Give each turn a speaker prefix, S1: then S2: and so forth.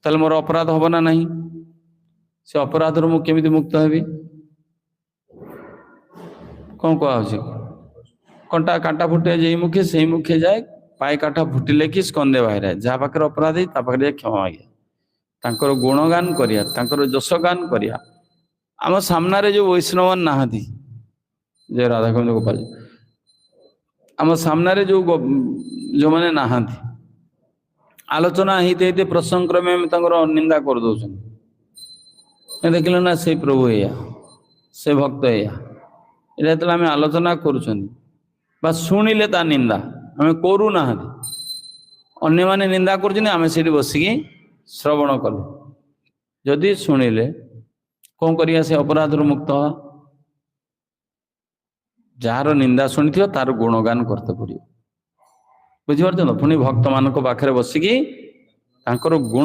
S1: ताले मोर अपराध हब ना नहीं से अपराध मु केमिति मुक्त हेबी कौन कह कंटा कांटा फुटे जे मुखे से मुखे जाए पाए काटा फुटिले कि स्कंदे बाहर जहाँ पाखे अपराध पाखे क्षमा मागे तांकर गुणगान करिया तांकर जशगान करिया आम सामने जो वैष्णव नहांती जय राधा गोविंद गोपाल आम सामने जो मैंने नहांती आलोचना होते प्रसंग क्रमे निंदा कर दौन देखिल ना से प्रभु या से भक्त या जो आम आलोचना कर शुणिले ता निंदा आम करूना अन्य माने निंदा कर बसिकी श्रवण कलु जदि शुणिले कौन करिया से अपराध मुक्त जार निंदा शुणी तार गुणगान करते पड़ो बुझीपार पुणी भक्त मान पाखे बसिकी गुण